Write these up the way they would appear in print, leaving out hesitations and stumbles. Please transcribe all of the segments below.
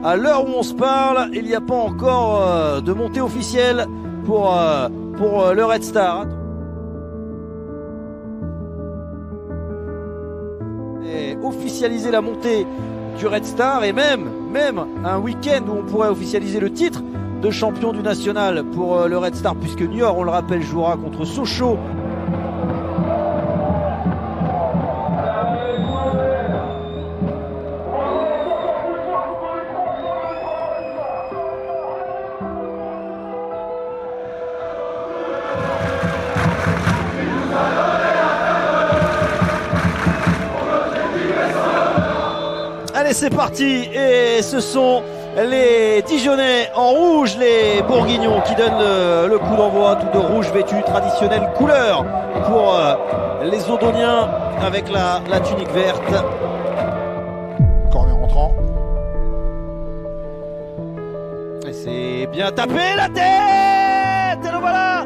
À l'heure où on se parle, il n'y a pas encore de montée officielle pour le Red Star. Et officialiser la montée du Red Star et même un week-end où on pourrait officialiser le titre de champion du national pour le Red Star, puisque Niort, on le rappelle, jouera contre Sochaux. Allez, c'est parti, et ce sont les Dijonais en rouge, les Bourguignons qui donnent le coup d'envoi, tout de rouge vêtu, traditionnelle couleur pour les Odoniens avec la tunique verte. Corner entrant. Et c'est bien tapé, la tête. Et le voilà,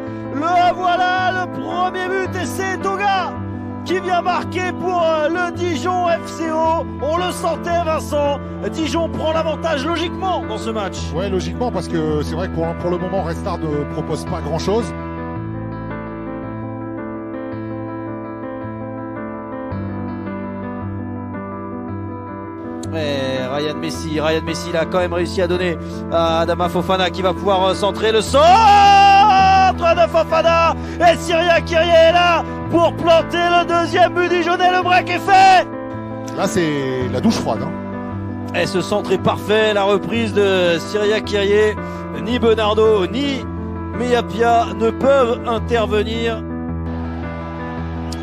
le premier but, et c'est Toga qui vient marquer pour le Dijon FCO. On le sentait, Vincent. Dijon prend l'avantage logiquement dans ce match. Ouais, logiquement, parce que c'est vrai que pour le moment, Red Star ne propose pas grand-chose. Et Ryan Messi, il a quand même réussi à donner à Adama Fofana qui va pouvoir centrer le centre de Fofana. Et Syria Kyrie est là pour planter le deuxième but dijonnais. Le break est fait. Là, c'est la douche froide. Hein. Et ce centre est parfait. La reprise de Syria Kyrie. Ni Bernardo, ni Meyapia ne peuvent intervenir.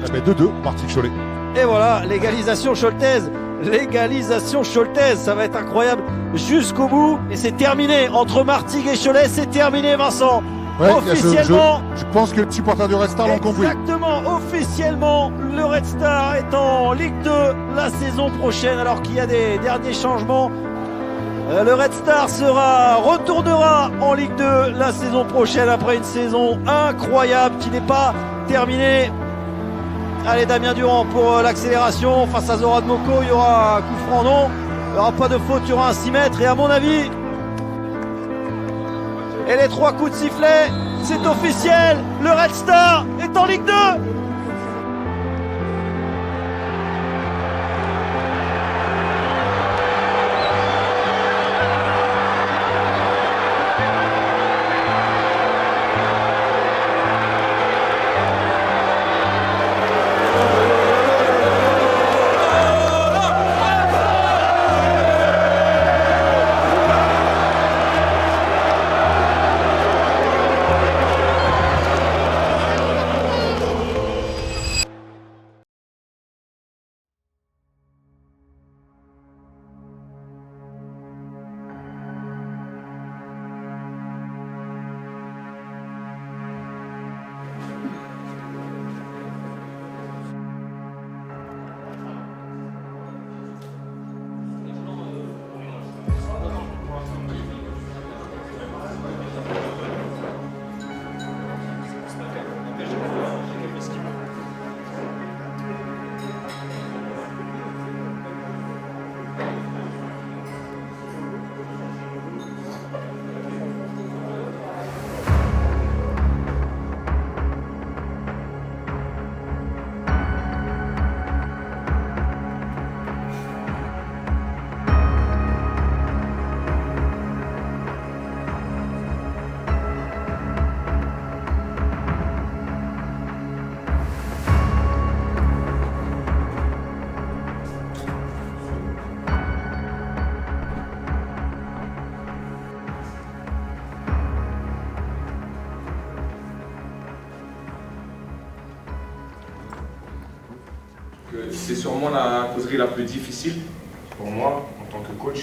Eh ben 2-2, Martigues Cholet. Et voilà, l'égalisation Choltaise. L'égalisation Choltaise, ça va être incroyable jusqu'au bout. Et c'est terminé entre Martigues et Cholet. C'est terminé, Vincent. Ouais, officiellement, je pense que le supporter du Red Star l'ont compris. Exactement, officiellement, le Red Star est en Ligue 2 la saison prochaine, alors qu'il y a des derniers changements. Le Red Star retournera en Ligue 2 la saison prochaine après une saison incroyable qui n'est pas terminée. Allez, Damien Durand pour l'accélération face à Zoran Moko. Il y aura un coup franc, non. Il n'y aura pas de faute, il y aura un 6 mètres. Et à mon avis, et les 3 coups de sifflet, c'est officiel. Le Red Star est en Ligue 2. C'est sûrement la causerie la plus difficile pour moi en tant que coach,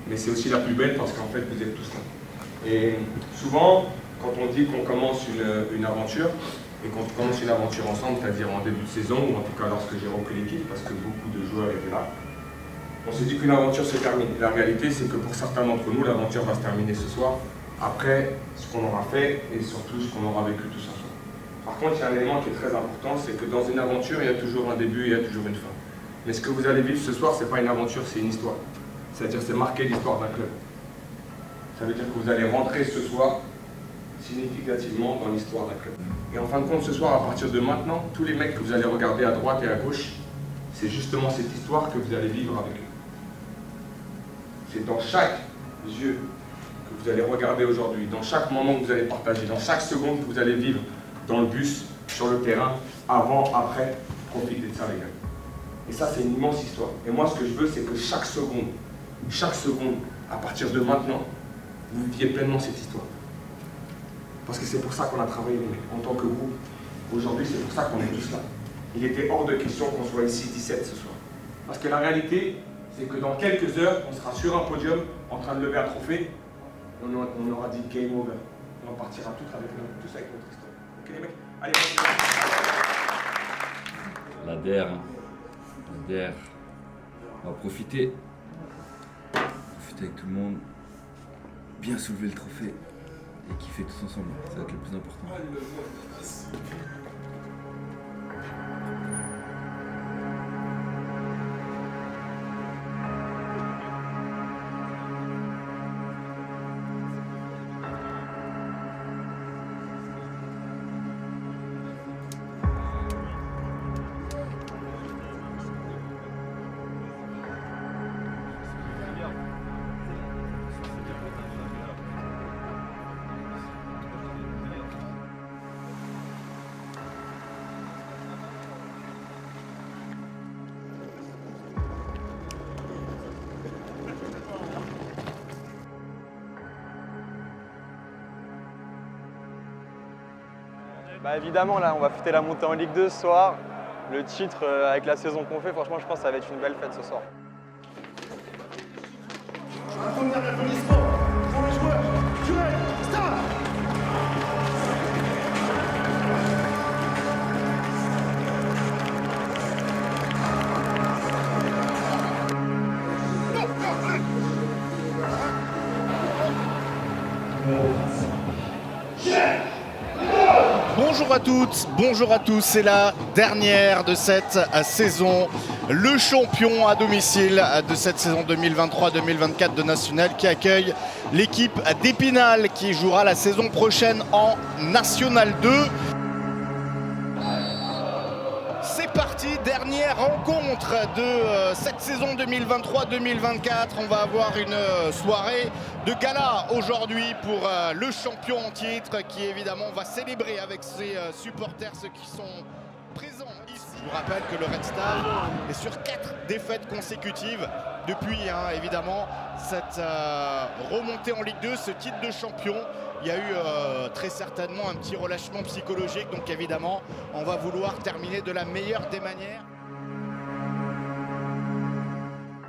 mais c'est aussi la plus belle parce qu'en fait vous êtes tous là. Et souvent, quand on dit qu'on commence une aventure, et qu'on commence une aventure ensemble, c'est-à-dire en début de saison, ou en tout cas lorsque j'ai repris l'équipe, parce que beaucoup de joueurs étaient là, on se dit qu'une aventure se termine. La réalité, c'est que pour certains d'entre nous, l'aventure va se terminer ce soir, après ce qu'on aura fait et surtout ce qu'on aura vécu tous ensemble. Par contre, il y a un élément qui est très important, c'est que dans une aventure, il y a toujours un début et il y a toujours une fin. Mais ce que vous allez vivre ce soir, ce n'est pas une aventure, c'est une histoire. C'est-à-dire c'est marquer l'histoire d'un club. Ça veut dire que vous allez rentrer ce soir significativement dans l'histoire d'un club. Et en fin de compte, ce soir, à partir de maintenant, tous les mecs que vous allez regarder à droite et à gauche, c'est justement cette histoire que vous allez vivre avec eux. C'est dans chaque yeux que vous allez regarder aujourd'hui, dans chaque moment que vous allez partager, dans chaque seconde que vous allez vivre dans le bus, sur le terrain, avant, après, profitez de ça les gars. Et ça c'est une immense histoire. Et moi ce que je veux c'est que chaque seconde, à partir de maintenant, vous viviez pleinement cette histoire. Parce que c'est pour ça qu'on a travaillé les mecs, en tant que groupe. Aujourd'hui c'est pour ça qu'on est tous là. Il était hors de question qu'on soit ici 17 ce soir. Parce que la réalité, c'est que dans quelques heures, on sera sur un podium en train de lever un trophée. On aura dit game over. On partira tous avec notre histoire. Ok les mecs? Allez, la DER. La DER. On va profiter. Profiter avec tout le monde. Bien soulever le trophée. Et kiffer tous ensemble. Ça va être le plus important. Bah évidemment, là, on va fêter la montée en Ligue 2 ce soir. Le titre, avec la saison qu'on fait, franchement, je pense que ça va être une belle fête ce soir. Un premier applaudissement pour le joueur Jurel Star. Bonjour à toutes, bonjour à tous, c'est la dernière de cette saison. Le champion à domicile de cette saison 2023-2024 de National qui accueille l'équipe d'Épinal qui jouera la saison prochaine en National 2. C'est parti, dernière rencontre de cette saison 2023-2024. On va avoir une soirée de gala aujourd'hui pour le champion en titre qui évidemment va célébrer avec ses supporters, ceux qui sont présents ici. Je vous rappelle que le Red Star est sur 4 défaites consécutives depuis évidemment cette remontée en Ligue 2, ce titre de champion. Il y a eu très certainement un petit relâchement psychologique, donc évidemment on va vouloir terminer de la meilleure des manières.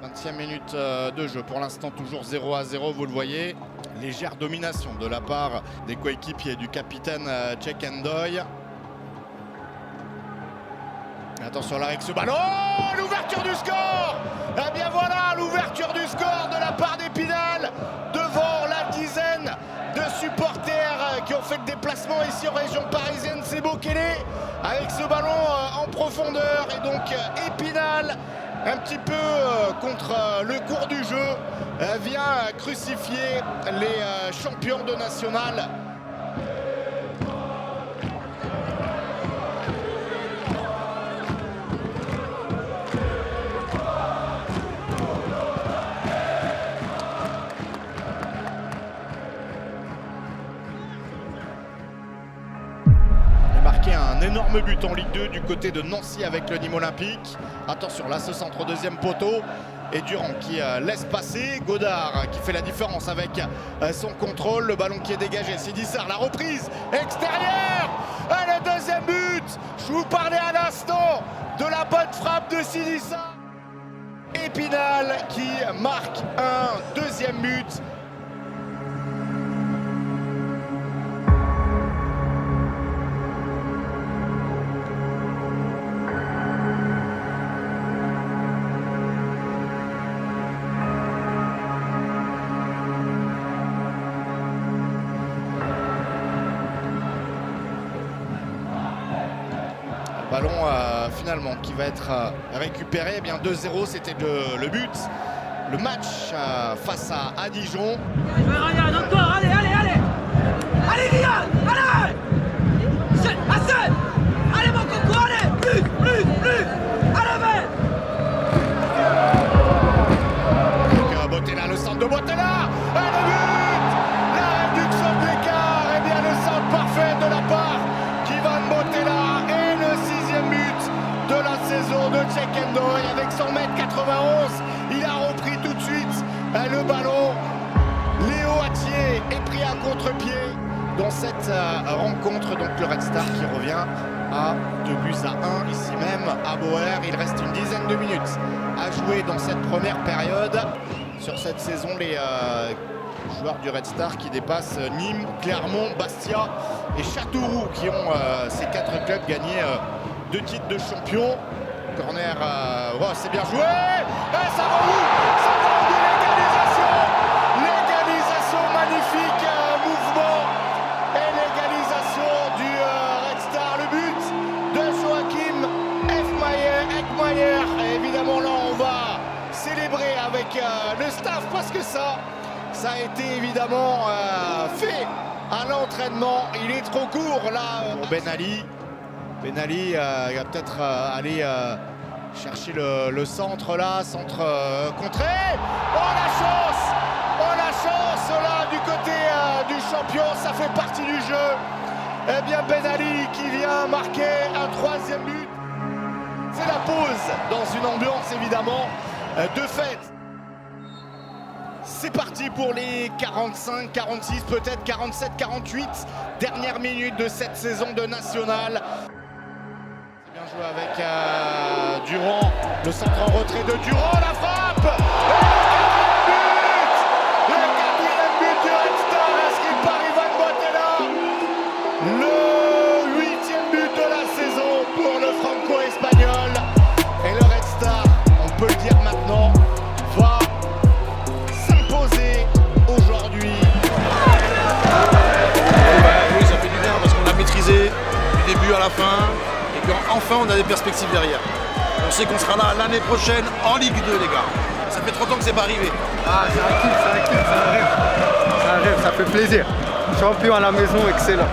20e minute de jeu, pour l'instant toujours 0-0, vous le voyez. Légère domination de la part des coéquipiers du capitaine Cheikh Ndoye. Attention là avec ce ballon, l'ouverture du score. Eh bien voilà, l'ouverture du score de la part d'Épinal devant la dizaine de supporters qui ont fait le déplacement ici en région parisienne. C'est Bokele avec ce ballon en profondeur et donc Épinal un petit peu contre le cours du jeu vient crucifier les champions de National. Un énorme but en Ligue 2 du côté de Nancy avec le Nîmes Olympique. Attention, là ce centre au deuxième poteau et Durand qui laisse passer. Godard qui fait la différence avec son contrôle. Le ballon qui est dégagé. Sidi Sarr, la reprise extérieure. Et le deuxième but. Je vous parlais à l'instant de la bonne frappe de Sidi Sarr. Épinal qui marque un deuxième but. Ballon finalement qui va être récupéré. Eh bien 2-0, c'était le but le match face à Dijon. Ryan, encore, allez, allez, allez. Allez, Ryan, allez. Assez. Allez, mon coco, allez. Plus. Allez, mais. Donc, Bottella, le centre de Bottella. Et le but. La réduction de l'écart. Et bien le centre parfait de la part d'Ivan Bottella. Et le 6e but de la saison de Tchekendo. Et avec 100m91, il a repris tout de suite le ballon. Léo Atier est pris à contre-pied dans cette rencontre. Donc le Red Star qui revient à 2-1 ici même à Boer. Il reste une dizaine de minutes à jouer dans cette première période. Sur cette saison, les joueurs du Red Star qui dépassent Nîmes, Clermont, Bastia et Châteauroux qui ont ces 4 clubs gagné 2 titres de champion. Corner, c'est bien joué. Et ça va où? Ça va où? L'égalisation magnifique, mouvement et l'égalisation du Red Star. Le but de Joachim Ekmayer. Et évidemment là on va célébrer avec le staff parce que ça a été évidemment fait à l'entraînement. Il est trop court là. Ben Ali, il va peut-être aller chercher le centre là, centre contré. Oh la chance là du côté du champion, ça fait partie du jeu. Eh bien Ben Ali qui vient marquer un 3e but. C'est la pause dans une ambiance évidemment de fête. C'est parti pour les 45, 46, peut-être 47, 48 dernières minutes de cette saison de National. C'est bien joué avec Durand, le centre en retrait de Durand, la frappe. Le 4e but du Red Star inscrit par Ivan Bottella. Le 8e but de la saison pour le franco-espagnol. Et le Red Star, on peut le dire maintenant, va s'imposer aujourd'hui. Oui, ça fait du bien parce qu'on a maîtrisé du début à la fin. Et puis enfin, on a des perspectives derrière. On sait qu'on sera là l'année prochaine en Ligue 2, les gars. Ça fait 30 ans que c'est pas arrivé. Ah, c'est un kiff, c'est un rêve, ça fait plaisir. Champion à la maison, excellent.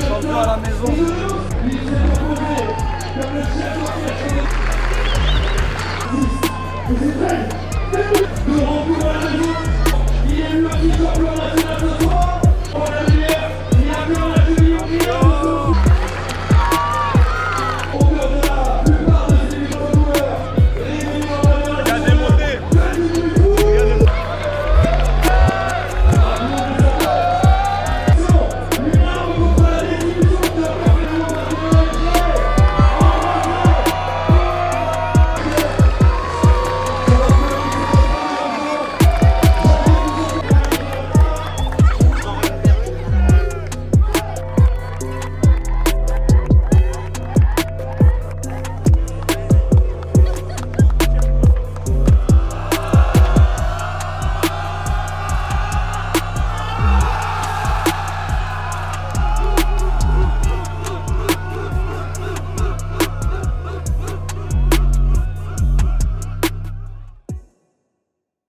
Champion à la maison.